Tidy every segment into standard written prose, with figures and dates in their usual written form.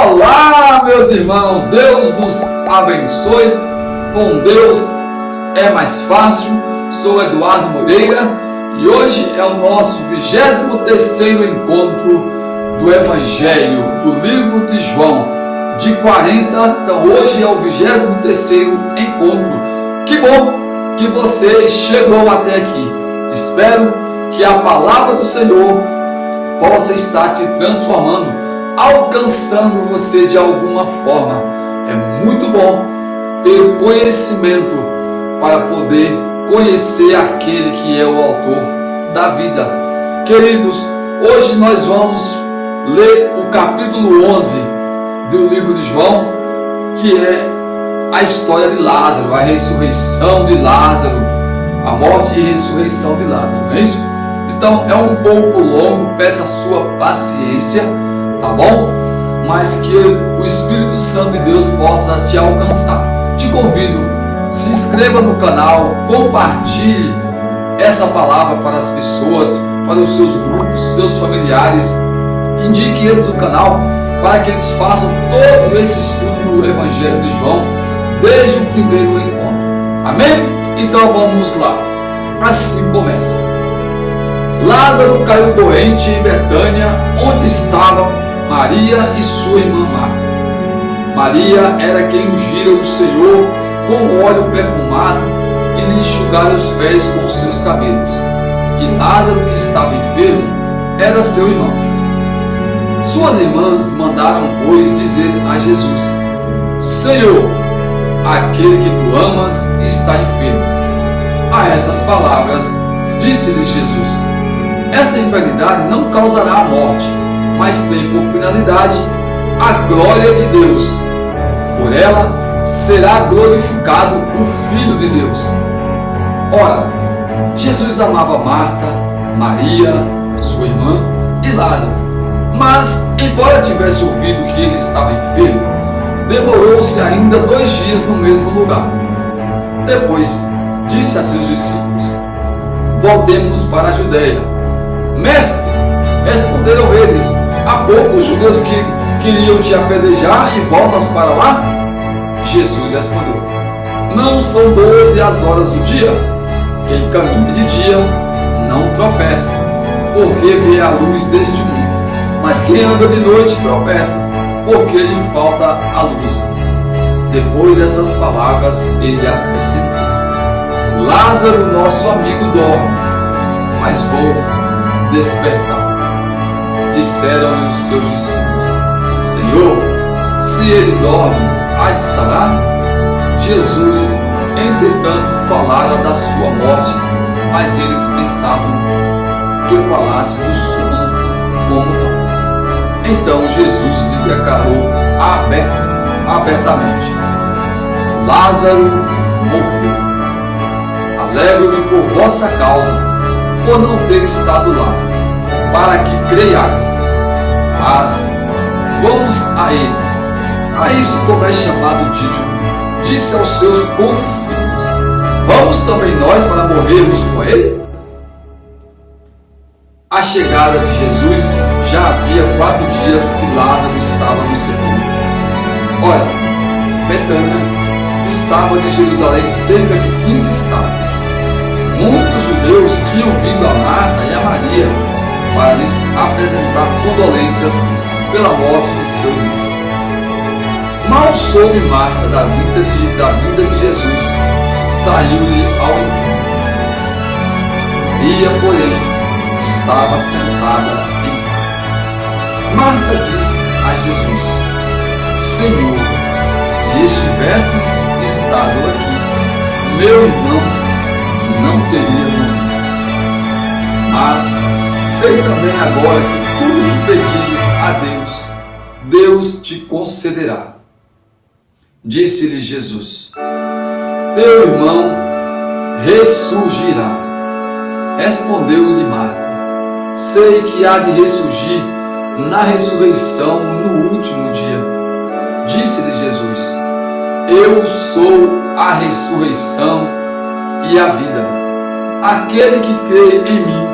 Olá, meus irmãos, Deus nos abençoe. Com Deus é mais fácil. Sou Eduardo Moreira e hoje é o nosso 23º encontro do Evangelho do livro de João, de 40. Então hoje é o 23º encontro. Que bom que você chegou até aqui. Espero que a palavra do Senhor possa estar te transformando, alcançando você de alguma forma. É muito bom ter conhecimento para poder conhecer aquele que é o autor da vida. Queridos, hoje nós vamos ler o capítulo 11 do livro de João, que é a história de Lázaro, a ressurreição de Lázaro, a morte e ressurreição de Lázaro, não é isso? Então é um pouco longo, peço a sua paciência, tá bom? Mas que o Espírito Santo de Deus possa te alcançar. Te convido, se inscreva no canal, compartilhe essa palavra para as pessoas, para os seus grupos, seus familiares, indique eles o canal para que eles façam todo esse estudo do Evangelho de João desde o primeiro encontro. Amém? Então vamos lá. Assim começa. Lázaro caiu doente em Betânia, onde estavam Maria e sua irmã Marta. Maria era quem ungira o Senhor com óleo perfumado e lhe enxugara os pés com os seus cabelos. E Lázaro, que estava enfermo, era seu irmão. Suas irmãs mandaram, pois, dizer a Jesus: Senhor, aquele que tu amas está enfermo. A essas palavras disse-lhe Jesus: essa enfermidade não causará a morte, mas tem por finalidade a glória de Deus. Por ela será glorificado o Filho de Deus. Ora, Jesus amava Marta, Maria, sua irmã e Lázaro. Mas, embora tivesse ouvido que ele estava enfermo, demorou-se ainda 2 dias no mesmo lugar. Depois disse a seus discípulos: voltemos para a Judeia. Mestre, responderam eles, há pouco os judeus que queriam te apedrejar e voltas para lá? Jesus respondeu: não são 12 as horas do dia? Quem caminha de dia não tropeça, porque vê a luz deste mundo. Mas quem anda de noite tropeça, porque lhe falta a luz. Depois dessas palavras, ele acrescentou: Lázaro, nosso amigo, dorme, mas vou despertar. Disseram-lhe os seus discípulos: Senhor, se ele dorme, há de sarar? Jesus, entretanto, falara da sua morte, mas eles pensavam que falasse do sono como tal. Então Jesus lhe declarou abertamente: Lázaro morreu. Alegro-me por vossa causa, por não ter estado lá, para que creiais. Mas vamos a ele. A isso Tomé, chamado Dídimo, disse aos seus condiscípulos: vamos também nós para morrermos com ele? A chegada de Jesus já havia 4 dias que Lázaro estava no sepulcro. Ora, Betânia distava de Jerusalém cerca de 15 estádios. Muitos judeus tinham vindo a Marta e a Maria para lhes apresentar condolências pela morte de seu irmão. Mal soube Marta da vinda de Jesus, saiu-lhe ao encontro. Maria, porém, estava sentada em casa. Marta disse a Jesus: Senhor, se estivesses estado aqui, meu irmão não teria morrido. Mas sei também agora que tudo que pedires a Deus, Deus te concederá. Disse-lhe Jesus: teu irmão ressurgirá. Respondeu-lhe Marta: sei que há de ressurgir na ressurreição no último dia. Disse-lhe Jesus: eu sou a ressurreição e a vida. Aquele que crê em mim,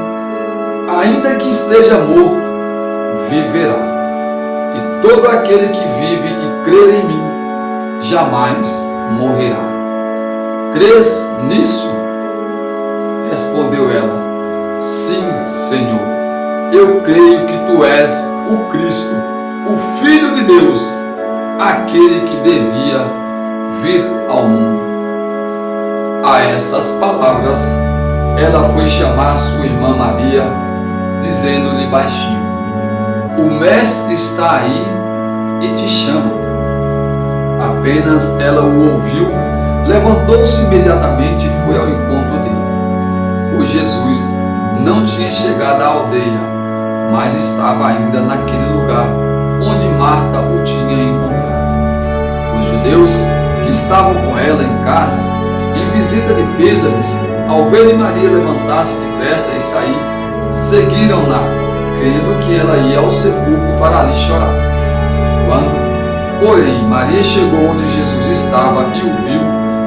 ainda que esteja morto, viverá. e todo aquele que vive e crer em mim jamais morrerá. Crês nisso? Respondeu ela: sim, Senhor, eu creio que tu és o Cristo, o Filho de Deus, aquele que devia vir ao mundo. A essas palavras, ela foi chamar sua irmã Maria, dizendo-lhe baixinho: o Mestre está aí e te chama. Apenas ela o ouviu, levantou-se imediatamente e foi ao encontro dele. Pois Jesus não tinha chegado à aldeia, mas estava ainda naquele lugar onde Marta o tinha encontrado. Os judeus que estavam com ela em casa, em visita de pêsames, ao verem Maria levantar-se depressa e sair, seguiram-na, crendo que ela ia ao sepulcro para ali chorar. Quando, porém, Maria chegou onde Jesus estava e o viu,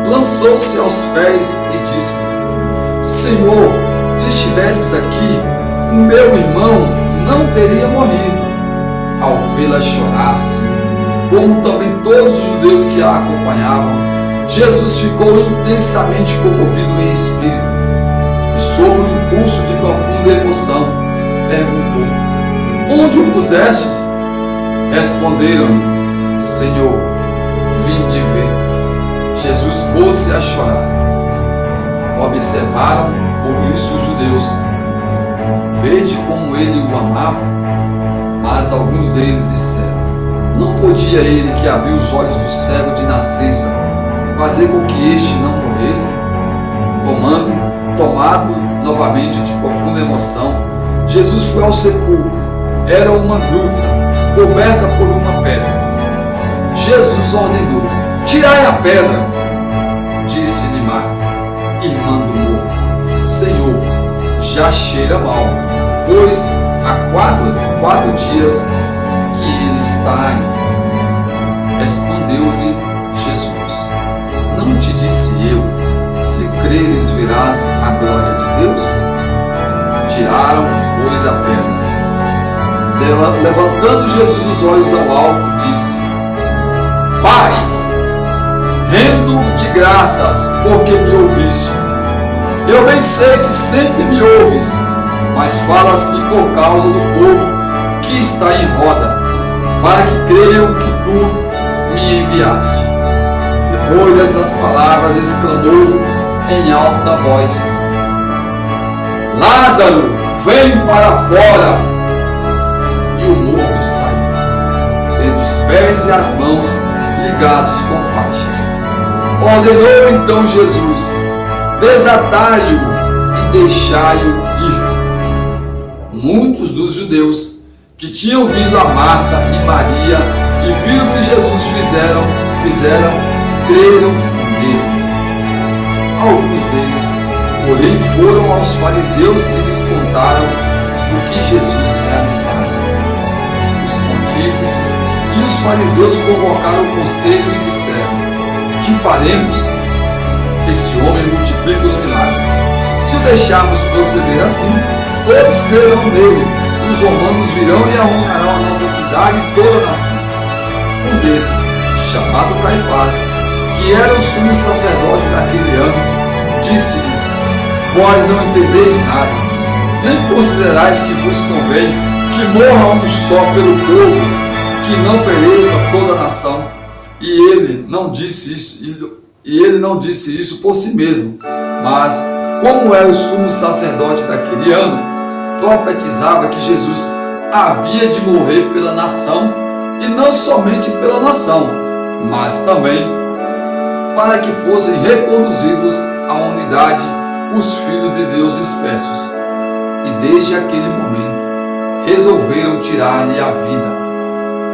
lançou-se aos pés e disse-lhe: Senhor, se estivesses aqui, o meu irmão não teria morrido. Ao vê-la chorar assim, como também todos os judeus que a acompanhavam, Jesus ficou intensamente comovido em espírito e, sob o impulso de profunda emoção, perguntou: onde o pusestes? Responderam-lhe: Senhor, vim de ver. Jesus pôs-se a chorar. Observaram, por isso, os judeus: vede como ele o amava. Mas alguns deles disseram: não podia ele, que abriu os olhos do cego de nascença, fazer com que este não morresse? Tomado novamente de profunda emoção, Jesus foi ao sepulcro. Era uma gruta, coberta por uma pedra. Jesus ordenou: tirai a pedra. Disse-lhe Marta, irmã do morto: Senhor, já cheira mal, pois há quatro dias que ele está aí. Respondeu-lhe Jesus: não te disse eu, se creres verás a glória de Deus? Tiraram, pois, a pedra. Levantando Jesus os olhos ao alto, disse: Pai, rendo-te graças porque me ouviste. Eu bem sei que sempre me ouves, mas fala assim por causa do povo que está em roda, para que creiam que tu me enviaste. Depois dessas palavras, exclamou em alta voz: Lázaro, vem para fora! E o morto saiu, tendo os pés e as mãos ligados com faixas. Ordenou então Jesus: desatai-o e deixai-o ir. Muitos dos judeus que tinham vindo a Marta e Maria e viram o que Jesus fizeram, creram nele. Alguns deles, porém, foram aos fariseus e lhes contaram o que Jesus realizara. Os pontífices e os fariseus convocaram o conselho e disseram: que faremos? Esse homem multiplica os milagres. Se o deixarmos proceder assim, todos crerão nele, e os romanos virão e arruinarão a nossa cidade e toda a nação. Um deles, chamado Caifás, que era o sumo sacerdote daquele ano, disse-lhes: vós não entendeis nada, nem considerais que vos convém que morra um só pelo povo, que não pereça toda a nação. E ele não disse isso por si mesmo, mas, como era o sumo sacerdote daquele ano, profetizava que Jesus havia de morrer pela nação, e não somente pela nação, mas também para que fossem reconduzidos à unidade os filhos de Deus dispersos. E desde aquele momento resolveram tirar-lhe a vida.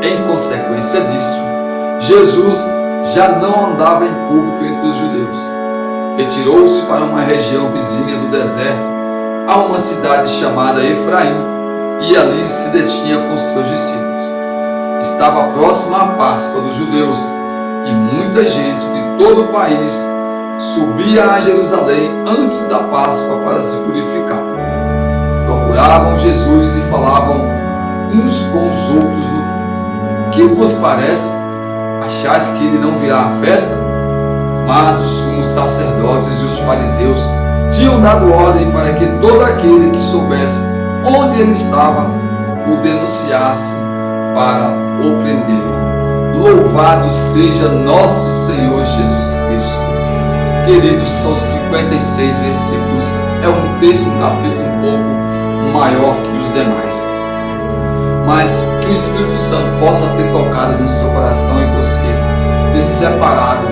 Em consequência disso, Jesus já não andava em público entre os judeus. Retirou-se para uma região vizinha do deserto, a uma cidade chamada Efraim, e ali se detinha com seus discípulos. Estava próxima a Páscoa dos judeus, e muita gente de todo o país subia a Jerusalém antes da Páscoa para se purificar. Procuravam Jesus e falavam uns com os outros no templo. Que vos parece? Achais que ele não virá à festa? Mas os sumos sacerdotes e os fariseus tinham dado ordem para que todo aquele que soubesse onde ele estava o denunciasse para o prender. Louvado seja nosso Senhor Jesus Cristo. Queridos, são 56 versículos. É um texto, um capítulo um pouco maior que os demais. Mas que o Espírito Santo possa ter tocado no seu coração e você ter separado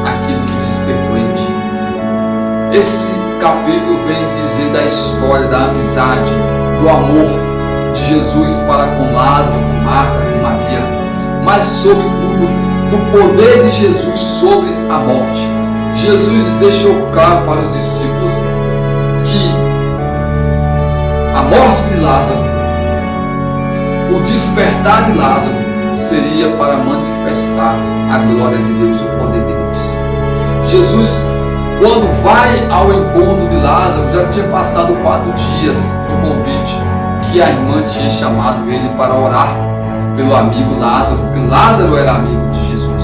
aquilo que despertou em ti. Esse capítulo vem dizer da história, da amizade, do amor de Jesus para com Lázaro, com Marta, com Maria, mas sobretudo do poder de Jesus sobre a morte. Jesus deixou claro para os discípulos que a morte de Lázaro, o despertar de Lázaro, seria para manifestar a glória de Deus, o poder de Deus. Jesus, quando vai ao encontro de Lázaro, já tinha passado 4 dias do convite que a irmã tinha chamado ele para orar pelo amigo Lázaro, porque Lázaro era amigo de Jesus.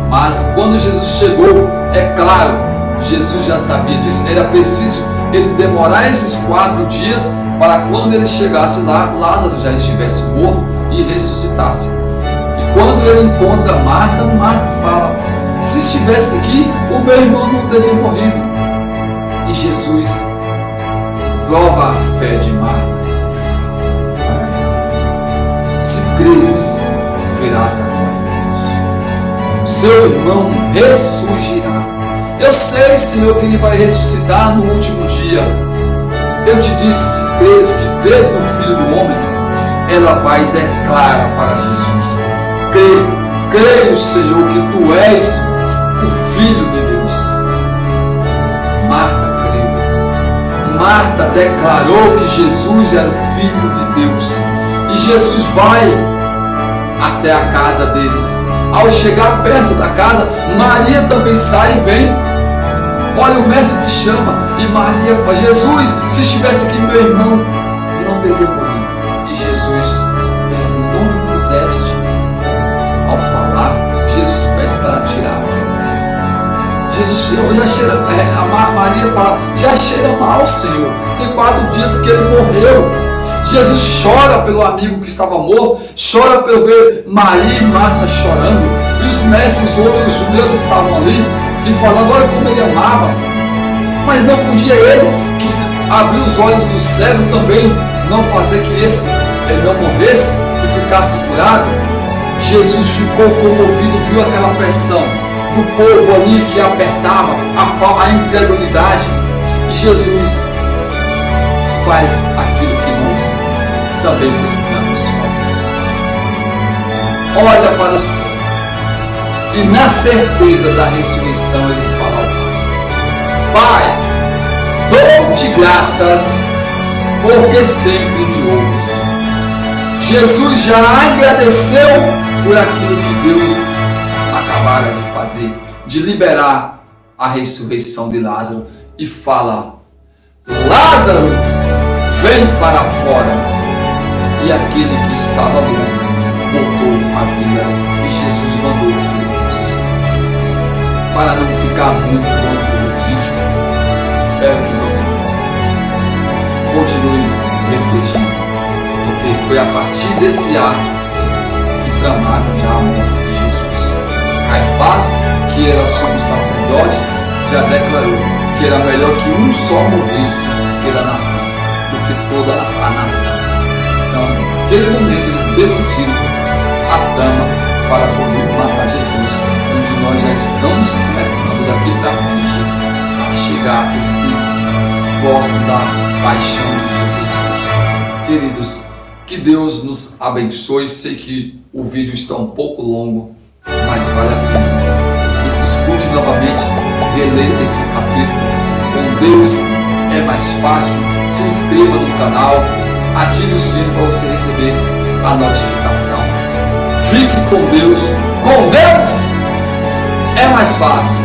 Mas quando Jesus chegou, é claro, Jesus já sabia disso, era preciso ele demorar esses 4 dias para quando ele chegasse lá, Lázaro já estivesse morto e ressuscitasse. E quando ele encontra Marta, Marta fala: se estivesse aqui, o meu irmão não teria morrido. E Jesus prova a fé de Marta e fala para ela: se creres, verás a glória de Deus. Seu irmão ressurgirá. Eu sei, Senhor, que ele vai ressuscitar no último dia. Eu te disse, se crês, que crês no Filho do Homem. Ela vai e declara para Jesus: creio, Senhor, que tu és o Filho de Deus. Marta creu. Marta declarou que Jesus era o Filho de Deus. E Jesus vai até a casa deles. Ao chegar perto da casa, Maria também sai e vem. Olha, o mestre te chama. E Maria fala: Jesus, se estivesse aqui, meu irmão não teria morrido. E Jesus pergunta: onde puseste? Ao falar, Jesus pede para tirar a pedra. Jesus já cheira, Maria fala: já cheira mal, Senhor. Tem 4 dias que ele morreu. Jesus chora pelo amigo que estava morto, chora por ver Maria e Marta chorando. E os mestres, os judeus estavam ali e falando: olha como ele amava. Mas não podia ele, que abriu os olhos do cego, também não fazer que esse não morresse e ficasse curado. Jesus ficou comovido, viu aquela pressão do povo ali que apertava a incredulidade. E Jesus faz aquilo que nós também precisamos fazer. Olha para o céu e na certeza da ressurreição ele fala ao Pai: dou-te graças porque sempre me ouves. Jesus já agradeceu por aquilo que Deus acabara de fazer, de liberar a ressurreição de Lázaro, e fala: Lázaro, vem para fora. E aquele que estava morto voltou à vida, e Jesus mandou que ele fosse. Para não ficar muito longo o vídeo, espero que você continue refletindo, porque foi a partir desse ato que tramaram já a morte de Jesus. Caifás, que era sumo sacerdote, já declarou que era melhor que um só morresse pela nação do que toda a nação. Então, naquele momento eles decidiram a trama para poder matar Jesus, onde nós já estamos começando daqui para frente a chegar a esse gosto da paixão de Jesus Cristo. Queridos, que Deus nos abençoe. Sei que o vídeo está um pouco longo, mas vale a pena. Escute novamente, releia esse capítulo. Com Deus é mais fácil. Se inscreva no canal, ative o sino para você receber a notificação. Fique com Deus. Com Deus é mais fácil.